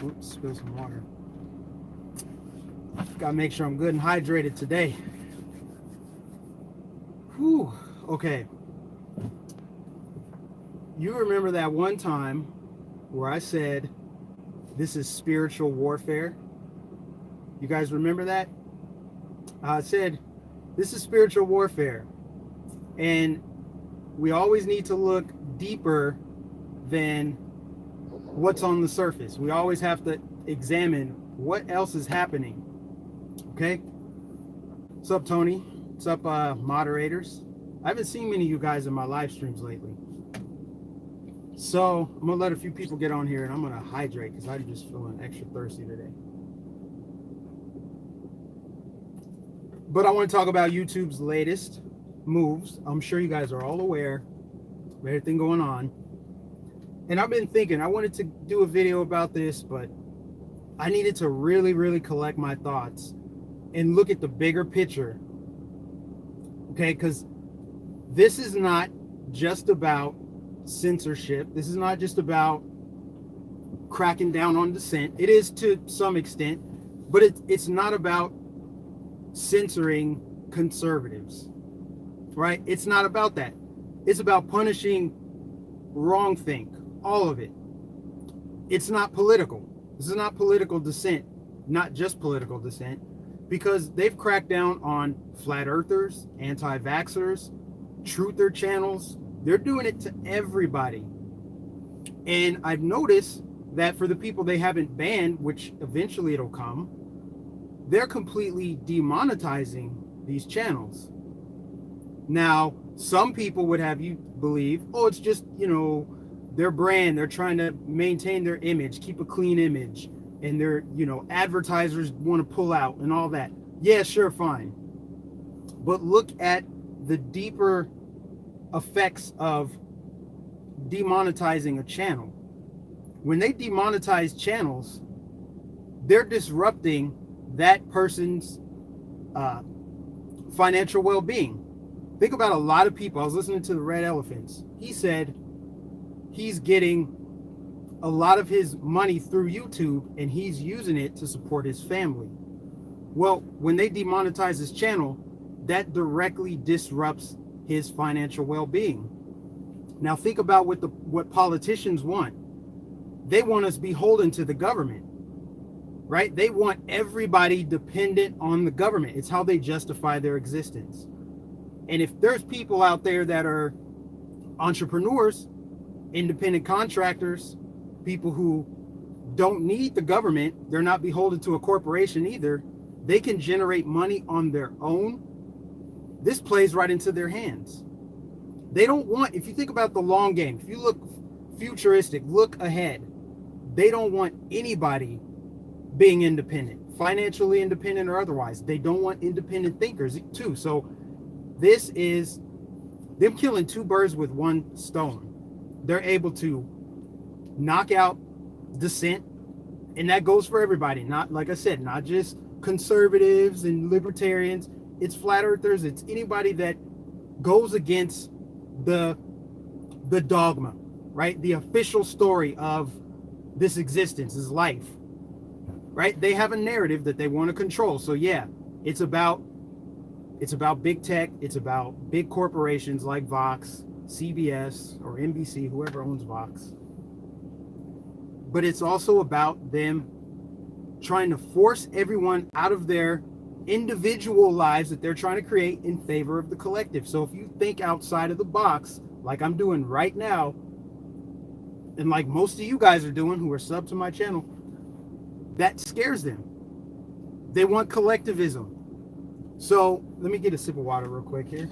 Oops, spill some water. Gotta make sure I'm good and hydrated today. Whew. Okay. You remember that one time where I said this is spiritual warfare? You guys remember that? I said this is spiritual warfare. And we always need to look deeper than what's on the surface. We always have to examine what else is happening. Okay? What's up, Tony? What's up, moderators? I haven't seen many of you guys in my live streams lately. So I'm gonna let a few people get on here and I'm gonna hydrate because I'm just feeling extra thirsty today. But I want to talk about YouTube's latest moves. I'm sure you guys are all aware of everything going on. And I've been thinking, I wanted to do a video about this, but I needed to really collect my thoughts and look at the bigger picture. Okay, because this is not just about censorship. This is not just about cracking down on dissent. It is to some extent, but it's not about censoring conservatives, right? It's not about that. It's about punishing wrongthink, all of it. It's not political. This is not political dissent, not just political dissent, because they've cracked down on flat earthers, anti-vaxxers, truther channels. They're doing it to everybody. And I've noticed that for the people they haven't banned, which eventually it'll come, they're completely demonetizing these channels. Now, some people would have you believe, oh, it's just, their brand. They're trying to maintain their image, keep a clean image. And their, advertisers want to pull out and all that. Yeah, sure, fine. But look at the deeper effects of demonetizing a channel. When they demonetize channels, they're disrupting that person's financial well-being. Think about a lot of people. I was listening to the Red Elephants. He said he's getting a lot of his money through YouTube and he's using it to support his family. Well, when they demonetize his channel, that directly disrupts his financial well-being. Now think about what politicians want. They want us beholden to the government, right? They want everybody dependent on the government. It's how they justify their existence. And if there's people out there that are entrepreneurs, independent contractors, people who don't need the government, they're not beholden to a corporation either, they can generate money on their own. This plays right into their hands. They don't want, if you think about the long game, if you look futuristic, look ahead, they don't want anybody being independent, financially independent or otherwise. They don't want independent thinkers too. So this is them killing two birds with one stone. They're able to knock out dissent, and that goes for everybody. Not, like I said, not just conservatives and libertarians. It's flat earthers. It's anybody that goes against the dogma, right? The official story of this existence, is life, right? They have a narrative that they want to control. So yeah, it's about big tech. It's about big corporations like Vox, CBS, or NBC, whoever owns Vox. But it's also about them trying to force everyone out of their individual lives that they're trying to create in favor of the collective. So if you think outside of the box, like I'm doing right now, and like most of you guys are doing who are sub to my channel, that scares them. They want collectivism. So let me get a sip of water real quick here.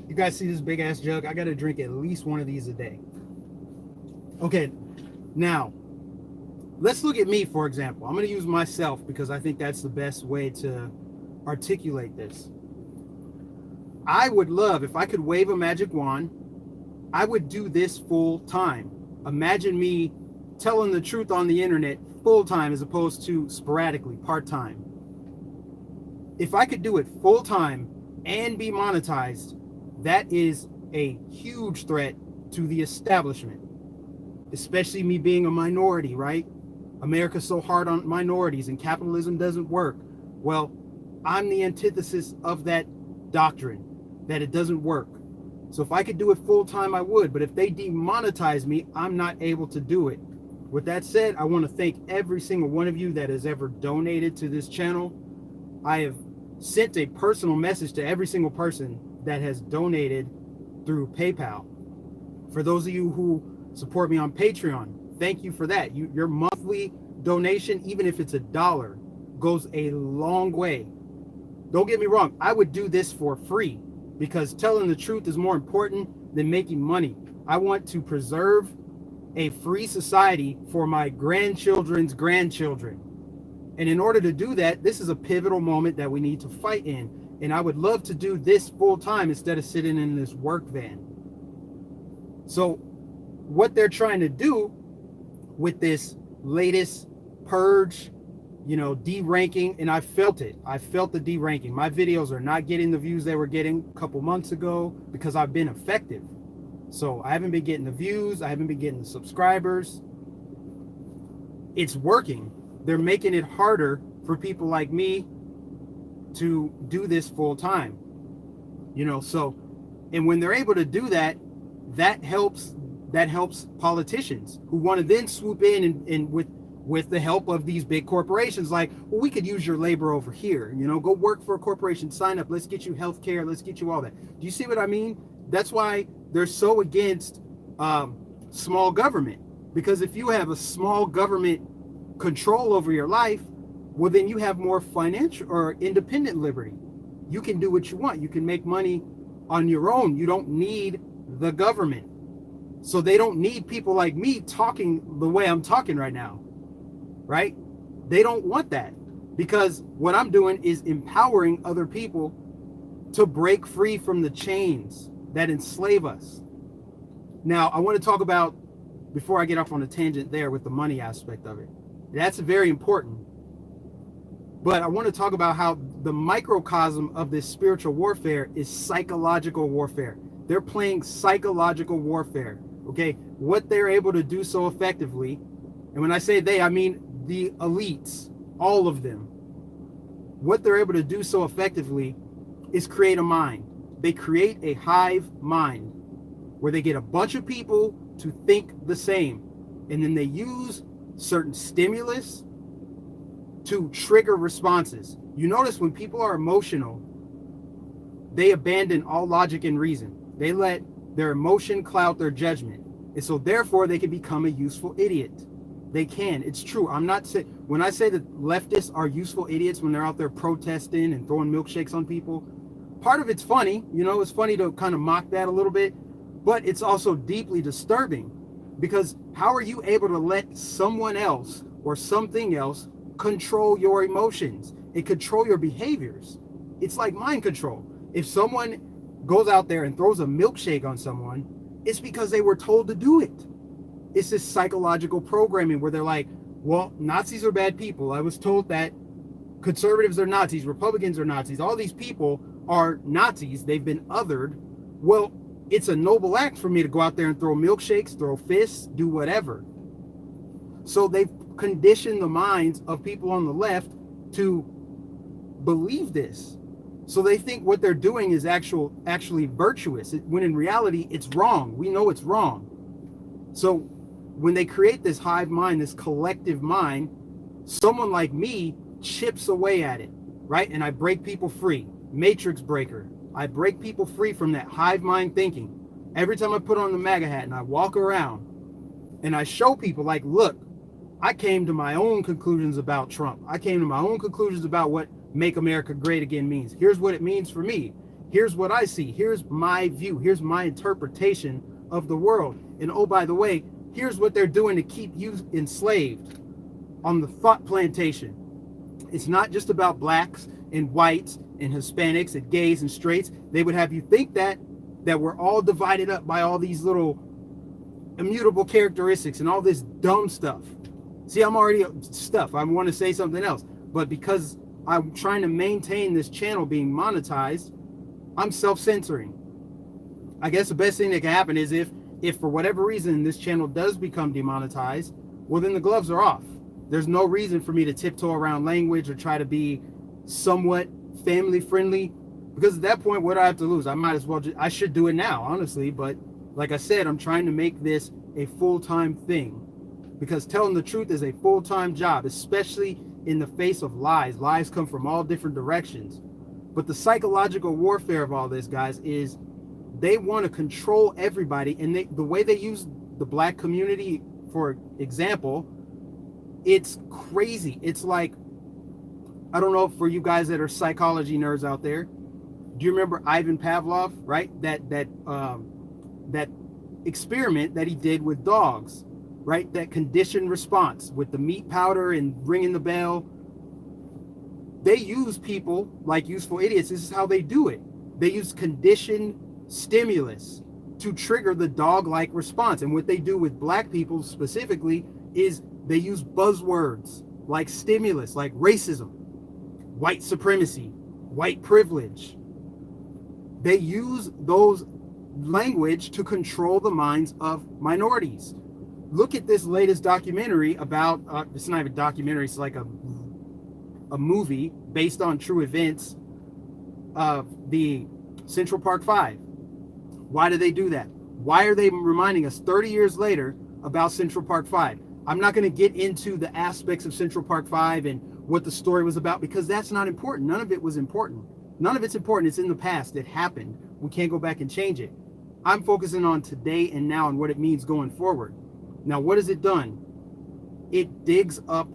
You guys see this big ass jug? I got to drink at least one of these a day. Okay, now let's look at me, for example. I'm going to use myself because I think that's the best way to articulate this. I would love, if I could wave a magic wand, I would do this full time. Imagine me telling the truth on the internet full time as opposed to sporadically, part time. If I could do it full time and be monetized, that is a huge threat to the establishment, especially me being a minority, right? America's so hard on minorities and capitalism doesn't work. Well, I'm the antithesis of that doctrine, that it doesn't work. So if I could do it full time, I would. But if they demonetize me, I'm not able to do it. With that said, I want to thank every single one of you that has ever donated to this channel. I have sent a personal message to every single person that has donated through PayPal. For those of you who support me on Patreon, thank you for that. Your monthly donation, even if it's $1, goes a long way. Don't get me wrong, I would do this for free because telling the truth is more important than making money. I want to preserve a free society for my grandchildren's grandchildren. And in order to do that, this is a pivotal moment that we need to fight in. And I would love to do this full time instead of sitting in this work van. So what they're trying to do with this latest purge, deranking, and I felt it. I felt the deranking. My videos are not getting the views they were getting a couple months ago because I've been effective. So I haven't been getting the views. I haven't been getting the subscribers. It's working. They're making it harder for people like me to do this full time. And when they're able to do that, that helps politicians who want to then swoop in and with the help of these big corporations, like, well, we could use your labor over here, go work for a corporation, sign up, let's get you health care, let's get you all that. Do you see what I mean? That's why they're so against small government, because if you have a small government control over your life, well, then you have more financial or independent liberty. You can do what you want. You can make money on your own. You don't need the government. So they don't need people like me talking the way I'm talking right now, right? They don't want that, because what I'm doing is empowering other people to break free from the chains that enslave us. Now, I want to talk about, before I get off on a tangent there with the money aspect of it, that's very important. But I want to talk about how the microcosm of this spiritual warfare is psychological warfare. They're playing psychological warfare, okay? What they're able to do so effectively, and when I say they, I mean the elites, all of them. What they're able to do so effectively is create a mind. They create a hive mind where they get a bunch of people to think the same, and then they use certain stimulus to trigger responses. You notice when people are emotional, they abandon all logic and reason. They let their emotion cloud their judgment. And so therefore they can become a useful idiot. They can. It's true. I'm not saying, when I say that leftists are useful idiots when they're out there protesting and throwing milkshakes on people, part of it's funny, it's funny to kind of mock that a little bit, but it's also deeply disturbing, because how are you able to let someone else or something else control your emotions and control your behaviors? It's like mind control. If someone goes out there and throws a milkshake on someone, it's because they were told to do it. It's this psychological programming where they're like, well, Nazis are bad people. I was told that conservatives are Nazis, Republicans are Nazis. All these people are Nazis. They've been othered. Well, it's a noble act for me to go out there and throw milkshakes, throw fists, do whatever. So they've conditioned the minds of people on the left to believe this. So they think what they're doing is actually virtuous, when in reality, it's wrong. We know it's wrong. So when they create this hive mind, this collective mind, someone like me chips away at it, right? And I break people free. Matrix breaker. I break people free from that hive mind thinking. Every time I put on the MAGA hat and I walk around and I show people, like, look, I came to my own conclusions about Trump. I came to my own conclusions about what Make America Great Again means. Here's what it means for me. Here's what I see. Here's my view. Here's my interpretation of the world. And oh, by the way, here's what they're doing to keep you enslaved on the thought plantation. It's not just about blacks and whites and Hispanics and gays and straights. They would have you think that we're all divided up by all these little immutable characteristics and all this dumb stuff. See, I'm already stuff. I want to say something else. But because I'm trying to maintain this channel being monetized, I'm self-censoring. I guess the best thing that can happen is if for whatever reason this channel does become demonetized, well, then the gloves are off. There's no reason for me to tiptoe around language or try to be somewhat family friendly, because at that point, what do I have to lose? I might as well I should do it now, honestly. But like I said, I'm trying to make this a full-time thing, because telling the truth is a full-time job, especially in the face of lies. Lies come from all different directions. But the psychological warfare of all this, guys, is they want to control everybody. And the way they use the black community, for example, it's crazy. It's like, I don't know, for you guys that are psychology nerds out there, do you remember Ivan Pavlov, right? That experiment that he did with dogs, right? That conditioned response with the meat powder and ringing the bell. They use people like useful idiots. This is how they do it. They use conditioned stimulus to trigger the dog-like response. And what they do with black people specifically is they use buzzwords like stimulus, like racism, white supremacy, white privilege. They use those language to control the minds of minorities. Look at this latest documentary about, it's not even a documentary, it's like a movie based on true events of the Central Park 5. Why do they do that? Why are they reminding us 30 years later about Central Park 5? I'm not going to get into the aspects of Central Park 5 and what the story was about, because that's not important. None of it was important. None of it's important. It's in the past. It happened. We can't go back and change it. I'm focusing on today and now and what it means going forward. Now, what has it done? It digs up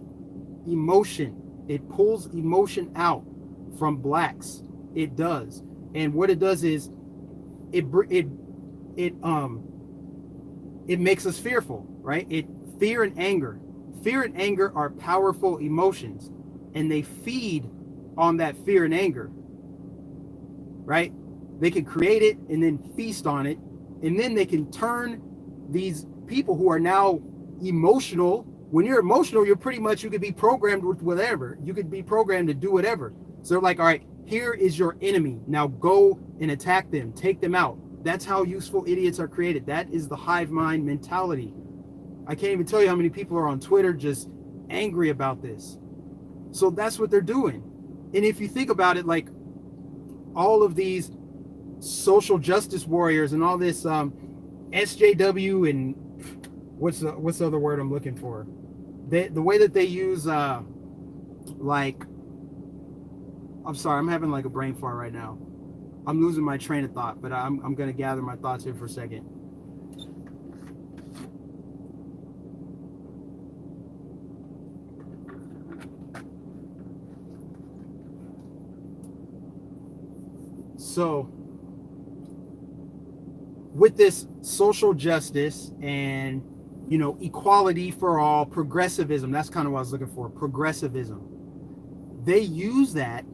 emotion. It pulls emotion out from blacks. It does. And what it does is it makes us fearful, right? Fear and anger. Fear and anger are powerful emotions, and they feed on that fear and anger, right? They can create it and then feast on it, and then they can turn these people who are now emotional. When you're emotional, you could be programmed with whatever. You could be programmed to do whatever. So they're like, all right, here is your enemy. Now go and attack them, take them out. That's how useful idiots are created. That is the hive mind mentality. I can't even tell you how many people are on Twitter just angry about this. So that's what they're doing. And if you think about it, like all of these social justice warriors and all this SJW and what's the other word I'm looking for? The way that they use like, I'm sorry, I'm having like a brain fart right now. I'm losing my train of thought, but I'm going to gather my thoughts here for a second. So with this social justice and, you know, equality for all, progressivism, that's kind of what I was looking for, progressivism. They use that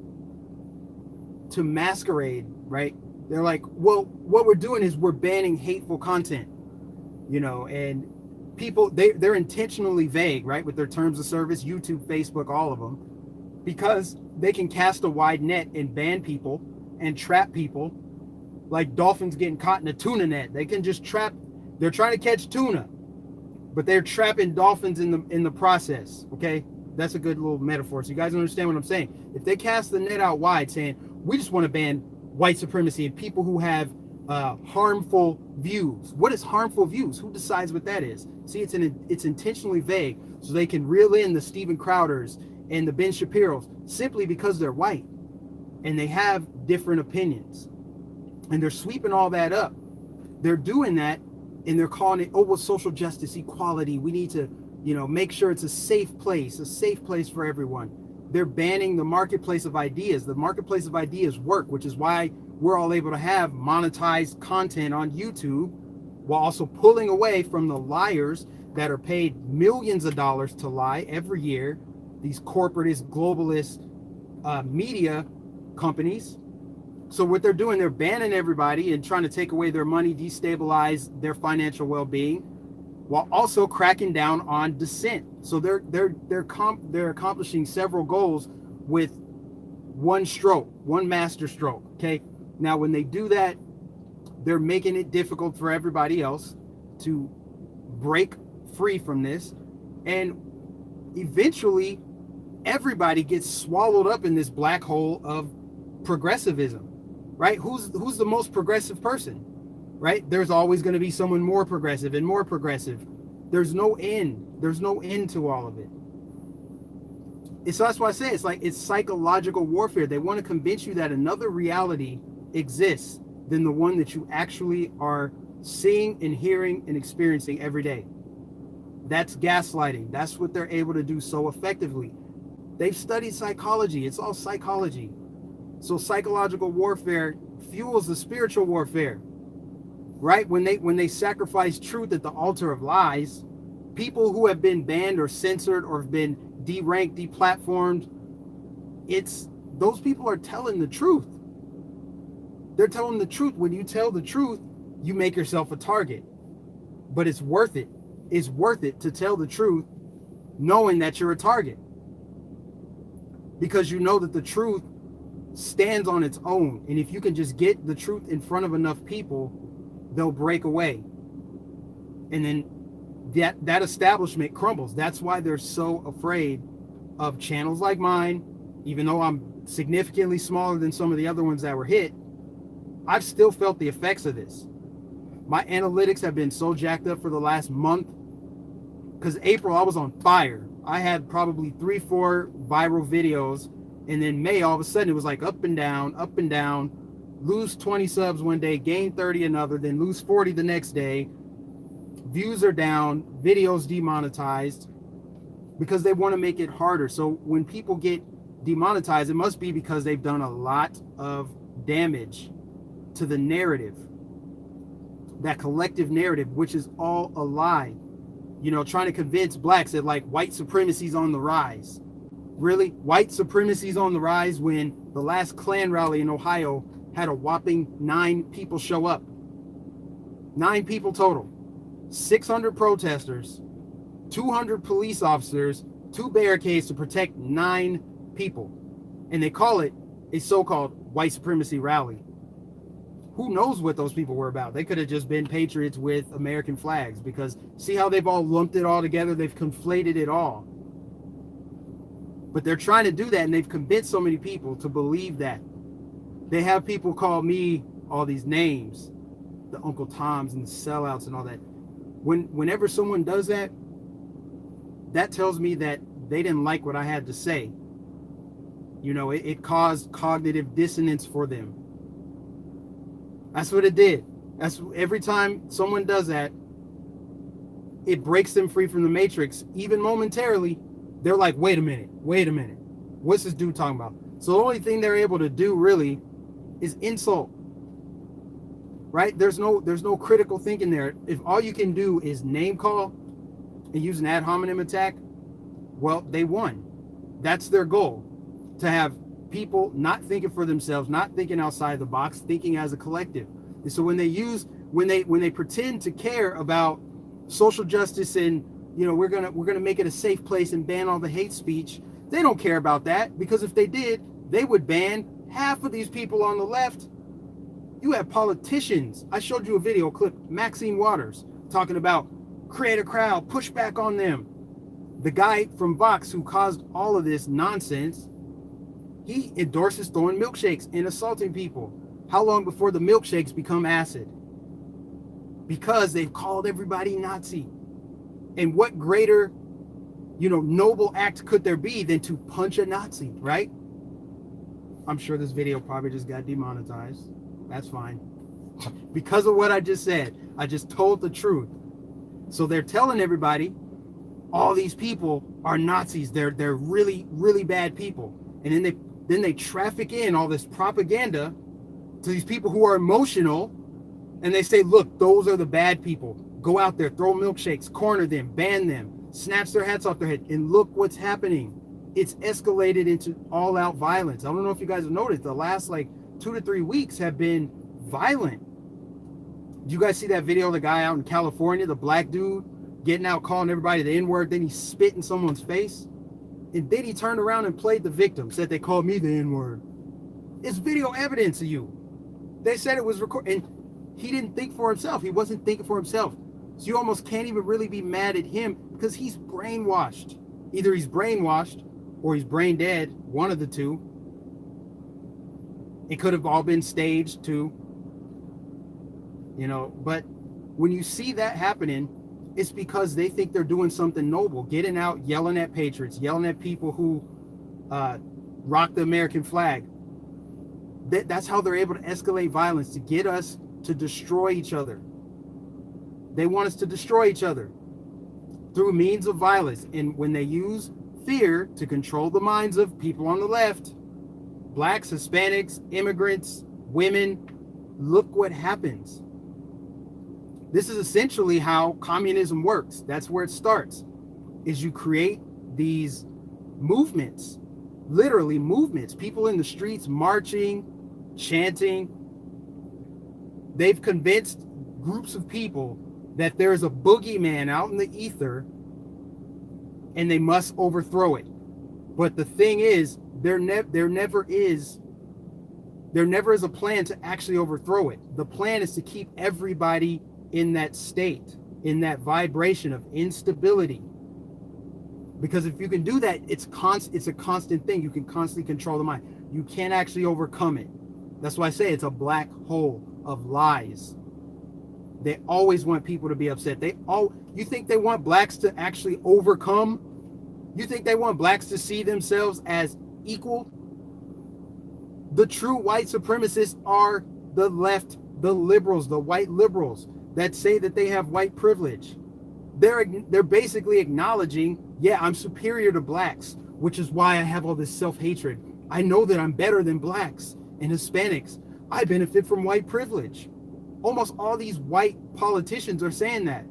to masquerade, right? They're like, well, what we're doing is we're banning hateful content, you know, and people, they're intentionally vague, right? With their terms of service, YouTube, Facebook, all of them, because they can cast a wide net and ban people and trap people like dolphins getting caught in a tuna net. They can just trap, they're trying to catch tuna, but they're trapping dolphins in the process, okay? That's a good little metaphor. So you guys understand what I'm saying? If they cast the net out wide saying, we just want to ban white supremacy and people who have harmful views. What is harmful views? Who decides what that is? See, it's intentionally vague so they can reel in the Steven Crowders and the Ben Shapiro's simply because they're white and they have different opinions. And they're sweeping all that up. They're doing that and they're calling it, oh, well, social justice, equality. We need to, you know, make sure it's a safe place for everyone. They're banning the marketplace of ideas. The marketplace of ideas work, which is why we're all able to have monetized content on YouTube while also pulling away from the liars that are paid millions of dollars to lie every year. These corporatist, globalist media companies. So what they're doing, they're banning everybody and trying to take away their money, destabilize their financial well-being, while also cracking down on dissent. So they're accomplishing several goals with one stroke, one master stroke. Okay. Now, when they do that, they're making it difficult for everybody else to break free from this. And eventually, everybody gets swallowed up in this black hole of progressivism, right? Who's the most progressive person, right? There's always going to be someone more progressive and more progressive. There's no end. There's no end to all of it. So that's why I say it's psychological warfare. They want to convince you that another reality exists than the one that you actually are seeing and hearing and experiencing every day. That's gaslighting. That's what they're able to do so effectively. They've studied psychology. It's all psychology. So psychological warfare fuels the spiritual warfare, right? When they sacrifice truth at the altar of lies, people who have been banned or censored or have been deranked, deplatformed, those people are telling the truth. They're telling the truth. When you tell the truth, you make yourself a target. But it's worth it. It's worth it to tell the truth knowing that you're a target. Because you know that the truth stands on its own. And if you can just get the truth in front of enough people, they'll break away. And then that establishment crumbles. That's why they're so afraid of channels like mine. Even though I'm significantly smaller than some of the other ones that were hit, I've still felt the effects of this. My analytics have been so jacked up for the last month because April I was on fire. I had probably 3-4 viral videos, and then May all of a sudden it was like up and down, lose 20 subs one day, gain 30 another, then lose 40 the next day. Views are down, videos demonetized because they want to make it harder. So when people get demonetized, it must be because they've done a lot of damage to the narrative, that collective narrative, which is all a lie. You know, trying to convince blacks that like white supremacy's on the rise. Really? White supremacy's on the rise when the last Klan rally in Ohio had a whopping 9 people show up. 9 people total. 600 protesters, 200 police officers, 2 barricades to protect 9 people. And they call it a so-called white supremacy rally. Who knows what those people were about? They could have just been patriots with American flags, because see how they've all lumped it all together? They've conflated it all. But they're trying to do that, and they've convinced so many people to believe that. They have people call me all these names, the Uncle Toms and the sellouts and all that. Whenever someone does that, that tells me that they didn't like what I had to say. You know, it caused cognitive dissonance for them. That's what it did. That's every time someone does that, it breaks them free from the matrix. Even momentarily, they're like, wait a minute. What's this dude talking about? So the only thing they're able to do really is insult. Right? There's no critical thinking there. If all you can do is name call and use an ad hominem attack, well, they won. That's their goal. To have people not thinking for themselves, not thinking outside the box, thinking as a collective. And so when they pretend to care about social justice and, you know, we're gonna make it a safe place and ban all the hate speech, they don't care about that, because if they did, they would ban half of these people on the left. You have politicians. I showed you a video clip, Maxine Waters, talking about create a crowd, push back on them. The guy from Vox who caused all of this nonsense, he endorses throwing milkshakes and assaulting people. How long before the milkshakes become acid? Because they've called everybody Nazi. And what greater, you know, noble act could there be than to punch a Nazi, right? I'm sure this video probably just got demonetized. That's fine. Because of what I just said. I just told the truth. So they're telling everybody all these people are Nazis. They're really, really bad people. And then they traffic in all this propaganda to these people who are emotional, and they say, look, those are the bad people. Go out there, throw milkshakes, corner them, ban them, snatch their hats off their head, and look what's happening. It's escalated into all-out violence. I don't know if you guys have noticed, the last like 2 to 3 weeks have been violent. Did you guys see that video of the guy out in California, the black dude, getting out, calling everybody the N-word, then he spit in someone's face? And then he turned around and played the victim, said they called me the N-word. It's video evidence of you. They said it was recorded, and He didn't think for himself. He wasn't thinking for himself. So you almost can't even really be mad at him because he's brainwashed. Either he's brainwashed or he's brain dead, one of the two. It could have all been staged too, but when you see that happening, it's because they think they're doing something noble, getting out, yelling at patriots, yelling at people who rock the American flag. That's how they're able to escalate violence, to get us to destroy each other. They want us to destroy each other through means of violence. And when they use fear to control the minds of people on the left, blacks, Hispanics, immigrants, women, look what happens. This is essentially how communism works. That's where it starts, is you create these movements, literally movements, people in the streets marching, chanting. They've convinced groups of people that there is a boogeyman out in the ether and they must overthrow it. But the thing is, there never is a plan to actually overthrow it. The plan is to keep everybody in that state, in that vibration of instability. Because if you can do that, it's a constant thing. You can constantly control the mind. You can't actually overcome it. That's why I say it's a black hole of lies. They always want people to be upset. You think they want blacks to actually overcome? You think they want blacks to see themselves as equal? The true white supremacists are the left, the liberals, the white liberals that say that they have white privilege. They're basically acknowledging, yeah, I'm superior to blacks, which is why I have all this self-hatred. I know that I'm better than blacks and Hispanics. I benefit from white privilege. Almost all these white politicians are saying that.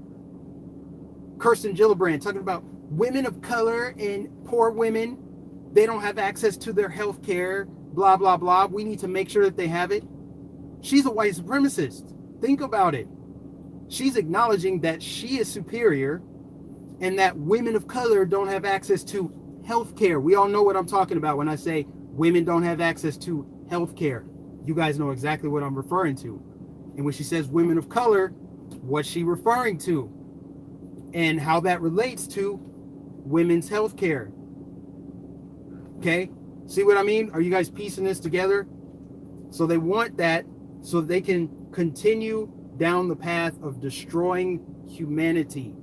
Kirsten Gillibrand talking about women of color and poor women, they don't have access to their health care, blah, blah, blah. We need to make sure that they have it. She's a white supremacist. Think about it. She's acknowledging that she is superior and that women of color don't have access to health care. We all know what I'm talking about when I say women don't have access to health care. You guys know exactly what I'm referring to. And when she says women of color, what's she referring to? And how that relates to women's health care. Okay? See what I mean? Are you guys piecing this together? So they want that so they can continue down the path of destroying humanity.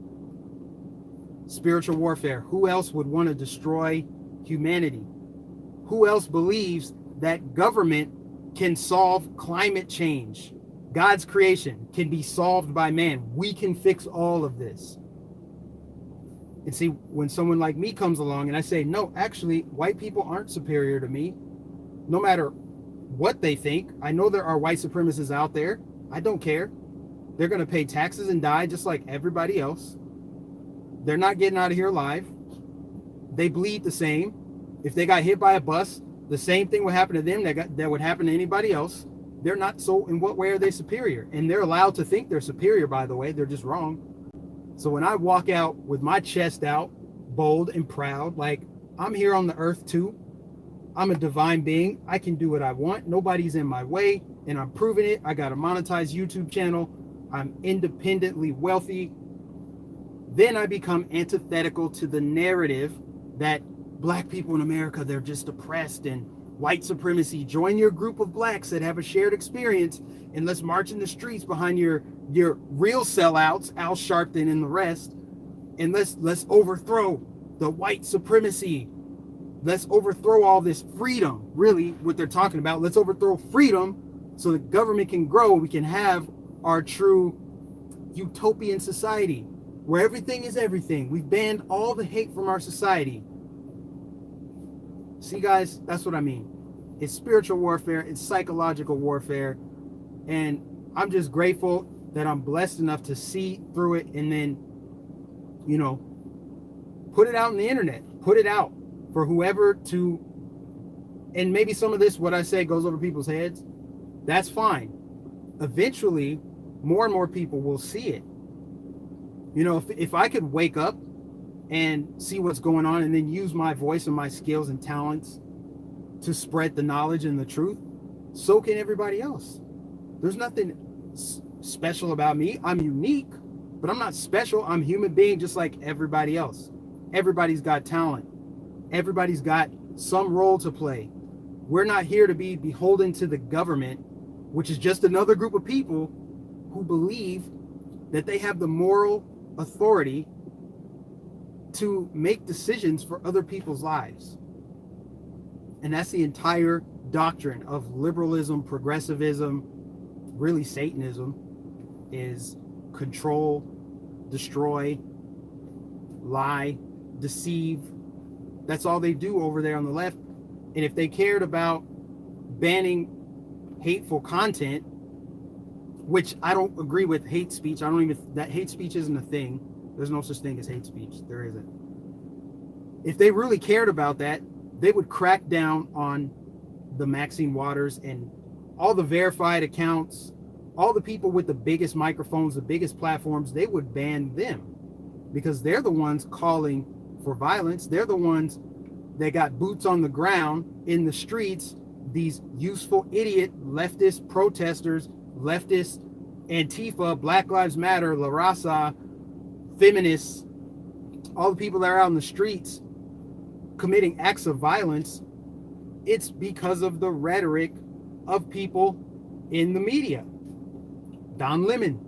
Spiritual warfare. Who else would want to destroy humanity? Who else believes that government can solve climate change? God's creation can be solved by man. We can fix all of this. And see, when someone like me comes along and I say, no, actually, white people aren't superior to me, no matter what they think. I know there are white supremacists out there. I don't care. They're going to pay taxes and die just like everybody else. They're not getting out of here alive. They bleed the same. If they got hit by a bus, the same thing would happen to them that would happen to anybody else. They're not, so in what way are they superior? And they're allowed to think they're superior, by the way. They're just wrong. So when I walk out with my chest out, bold and proud, like I'm here on the earth too. I'm a divine being. I can do what I want. Nobody's in my way, and I'm proving it. I got a monetized YouTube channel. I'm independently wealthy. Then I become antithetical to the narrative that black people in America, they're just oppressed and white supremacy. Join your group of blacks that have a shared experience, and let's march in the streets behind your real sellouts, Al Sharpton and the rest, and let's overthrow the white supremacy. Let's overthrow all this freedom. Really, what they're talking about. Let's overthrow freedom so the government can grow. We can have our true utopian society where everything is everything. We've banned all the hate from our society. See, guys, that's what I mean. It's spiritual warfare. It's psychological warfare. And I'm just grateful that I'm blessed enough to see through it and then, put it out on the internet. Put it out for whoever to, and maybe some of this, what I say, goes over people's heads. That's fine. Eventually, more and more people will see it. If I could wake up and see what's going on and then use my voice and my skills and talents to spread the knowledge and the truth, so can everybody else. There's nothing special about me. I'm unique, but I'm not special. I'm a human being just like everybody else. Everybody's got talent. Everybody's got some role to play. We're not here to be beholden to the government, which is just another group of people who believe that they have the moral authority to make decisions for other people's lives. And that's the entire doctrine of liberalism, progressivism, really Satanism, is control, destroy, lie, deceive. That's all they do over there on the left. And if they cared about banning hateful content, which I don't agree with hate speech. I don't even, that hate speech isn't a thing. There's no such thing as hate speech. There isn't. If they really cared about that, they would crack down on the Maxine Waters and all the verified accounts, all the people with the biggest microphones, the biggest platforms. They would ban them because they're the ones calling for violence. They're the ones that got boots on the ground in the streets. These useful idiot leftist protesters, leftist Antifa, Black Lives Matter, La Raza, feminists, all the people that are out in the streets committing acts of violence. It's because of the rhetoric of people in the media. Don Lemon,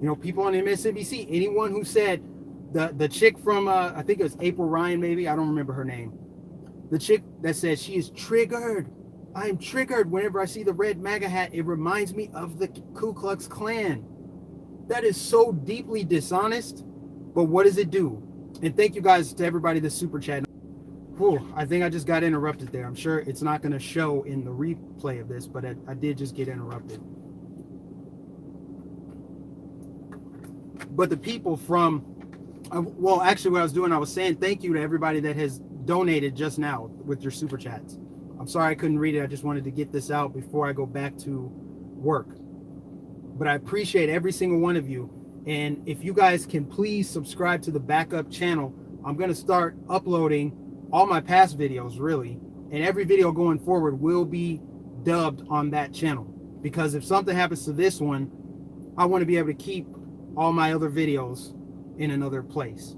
you know, people on MSNBC, anyone who said, the chick from, I think it was April Ryan, maybe, I don't remember her name. The chick that said she is triggered. I am triggered whenever I see the red MAGA hat. It reminds me of the Ku Klux Klan. That is so deeply dishonest, but what does it do? And thank you guys to everybody that's super chatting. Whew, I think I just got interrupted there. I'm sure it's not going to show in the replay of this, but I did just get interrupted. But the people from, well, actually what I was doing, I was saying thank you to everybody that has donated just now with your super chats. I'm sorry I couldn't read it. I just wanted to get this out before I go back to work. But I appreciate every single one of you. And if you guys can please subscribe to the backup channel, I'm going to start uploading all my past videos, really. And every video going forward will be dubbed on that channel. Because if something happens to this one, I want to be able to keep all my other videos in another place.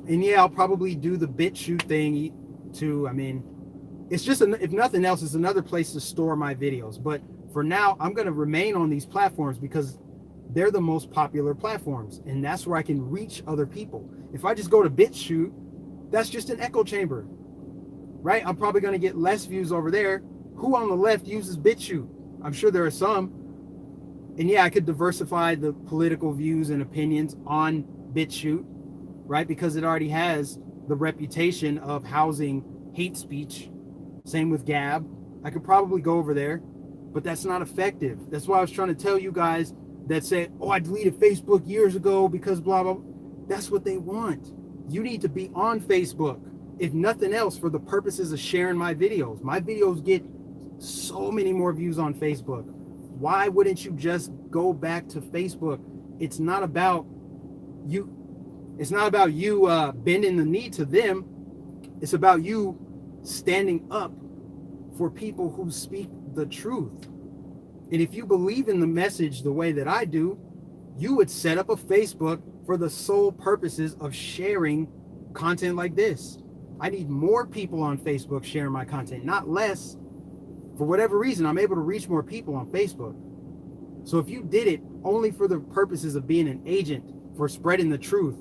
And yeah, I'll probably do the BitChute thing too. I mean, it's just, if nothing else, it's another place to store my videos. But for now, I'm going to remain on these platforms because they're the most popular platforms. And that's where I can reach other people. If I just go to BitChute, that's just an echo chamber, right? I'm probably going to get less views over there. Who on the left uses BitChute? I'm sure there are some. And yeah, I could diversify the political views and opinions on BitChute, right? Because it already has the reputation of housing hate speech. Same with Gab. I could probably go over there, but that's not effective. That's why I was trying to tell you guys that say, oh, I deleted Facebook years ago because blah, blah. That's what they want. You need to be on Facebook, if nothing else, for the purposes of sharing my videos. My videos get so many more views on Facebook. Why wouldn't you just go back to Facebook? It's not about you. It's not about you bending the knee to them. It's about you standing up for people who speak the truth. And if you believe in the message the way that I do, you would set up a Facebook for the sole purposes of sharing content like this. I need more people on Facebook sharing my content, not less. For whatever reason, I'm able to reach more people on Facebook. So if you did it only for the purposes of being an agent for spreading the truth,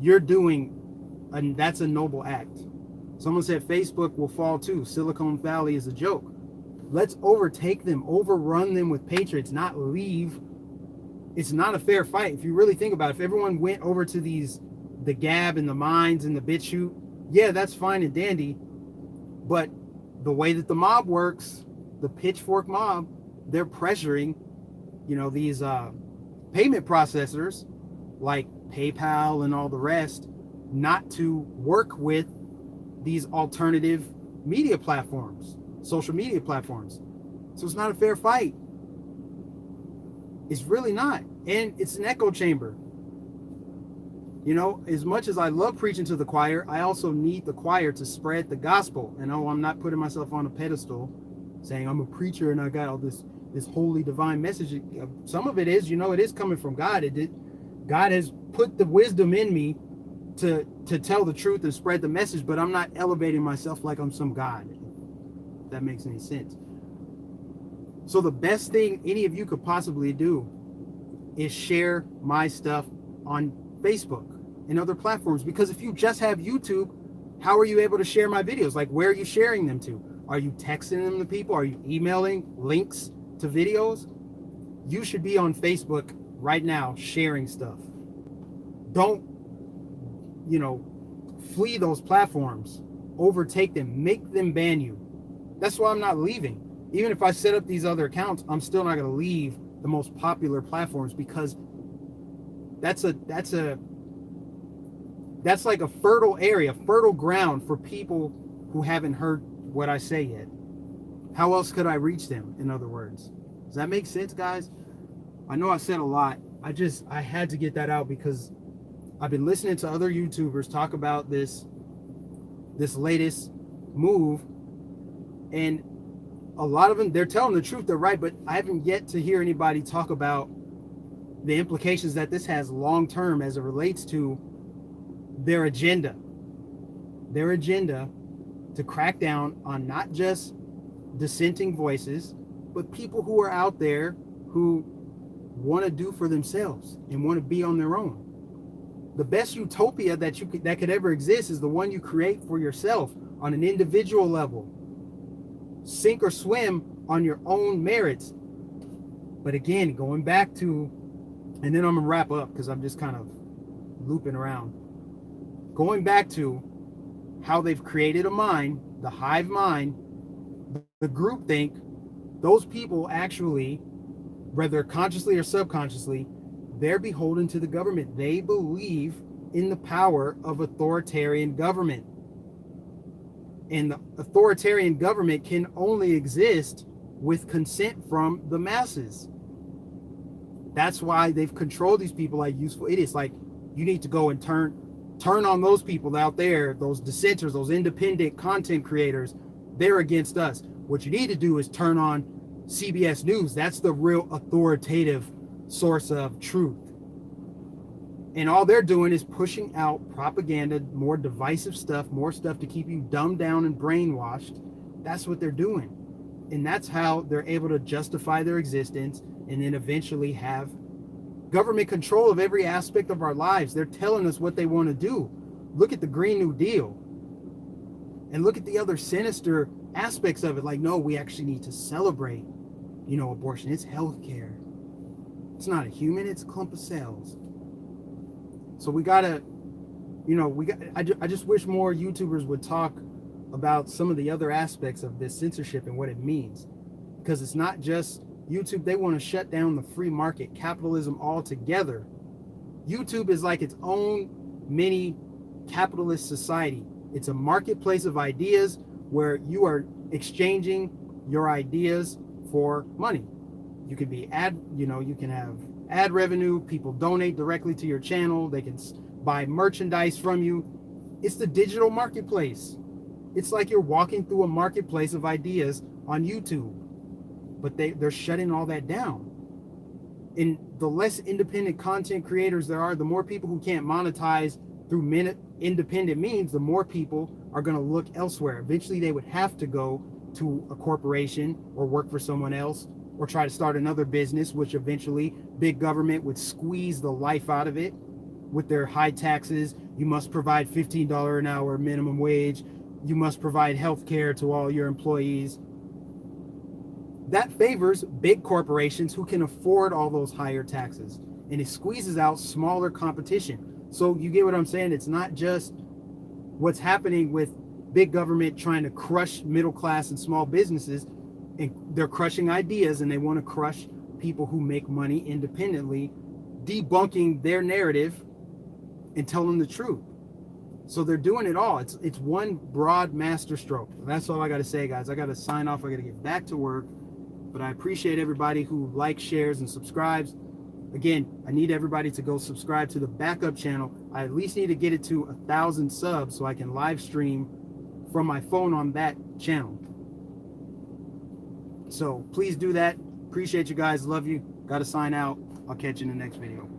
you're doing, and that's a noble act. Someone said Facebook will fall too. Silicon Valley is a joke. Let's overtake them, overrun them with patriots, not leave. It's not a fair fight. If you really think about it, if everyone went over to the Gab and the Minds and the BitChute, yeah, that's fine and dandy. But the way that the mob works, the pitchfork mob, they're pressuring, you know, these payment processors like PayPal and all the rest not to work with these alternative media platforms, social media platforms. So it's not a fair fight. It's really not. And it's an echo chamber. You know, as much as I love preaching to the choir, I also need the choir to spread the gospel. And oh, I'm not putting myself on a pedestal saying I'm a preacher and I got all this this holy divine message. Some of it is, it is coming from God. God has put the wisdom in me to tell the truth and spread the message, but I'm not elevating myself like I'm some God, if that makes any sense. So the best thing any of you could possibly do is share my stuff on Facebook and other platforms, because if you just have YouTube, how are you able to share my videos? Like, where are you sharing them to? Are you texting them to people? Are you emailing links to videos? You should be on Facebook right now sharing stuff. Don't, flee those platforms, overtake them, make them ban you. That's why I'm not leaving. Even if I set up these other accounts, I'm still not going to leave the most popular platforms, because that's like a fertile area, fertile ground for people who haven't heard what I say yet. How else could I reach them, in other words? Does that make sense, guys? I know I said a lot. I had to get that out, because I've been listening to other YouTubers talk about this latest move, and a lot of them, they're telling the truth, they're right, but I haven't yet to hear anybody talk about the implications that this has long term as it relates to their agenda to crack down on not just dissenting voices, but people who are out there who want to do for themselves and want to be on their own. The best utopia that could ever exist is the one you create for yourself on an individual level. Sink or swim on your own merits. But again, going back to, and then I'm gonna wrap up because I'm just kind of looping around. Going back to how they've created a mind, the hive mind, the groupthink, those people actually, whether consciously or subconsciously, they're beholden to the government. They believe in the power of authoritarian government. And the authoritarian government can only exist with consent from the masses. That's why they've controlled these people like useful idiots. Like, you need to go and turn on those people out there, those dissenters, those independent content creators. They're against us. What you need to do is turn on CBS News. That's the real authoritative source of truth. And all they're doing is pushing out propaganda, more divisive stuff, more stuff to keep you dumbed down and brainwashed. That's what they're doing. And that's how they're able to justify their existence and then eventually have government control of every aspect of our lives. They're telling us what they want to do. Look at the Green New Deal. And look at the other sinister aspects of it. Like, no, we actually need to celebrate, abortion. It's healthcare. It's not a human, it's a clump of cells. So we gotta, I just wish more YouTubers would talk about some of the other aspects of this censorship and what it means. Because it's not just YouTube. They want to shut down the free market, capitalism altogether. YouTube is like its own mini capitalist society. It's a marketplace of ideas where you are exchanging your ideas for money. You could be you can have ad revenue. People donate directly to your channel. They can buy merchandise from you. It's the digital marketplace. It's like you're walking through a marketplace of ideas on YouTube, but they're shutting all that down. And the less independent content creators there are, the more people who can't monetize through independent means, the more people are going to look elsewhere. Eventually they would have to go to a corporation or work for someone else, or try to start another business, which eventually big government would squeeze the life out of it with their high taxes. You must provide $15 an hour minimum wage. You must provide health care to all your employees. That favors big corporations who can afford all those higher taxes, and it squeezes out smaller competition. So you get what I'm saying? It's not just what's happening with big government trying to crush middle class and small businesses, and they're crushing ideas, and they want to crush people who make money independently, debunking their narrative and telling the truth. So they're doing it all. It's one broad master stroke. That's all I got to say, guys. I got to sign off. I got to get back to work. But I appreciate everybody who likes, shares, and subscribes. Again, I need everybody to go subscribe to the backup channel. I at least need to get it to 1,000 subs so I can live stream from my phone on that channel. So please do that. Appreciate you guys. Love you. Got to sign out. I'll catch you in the next video.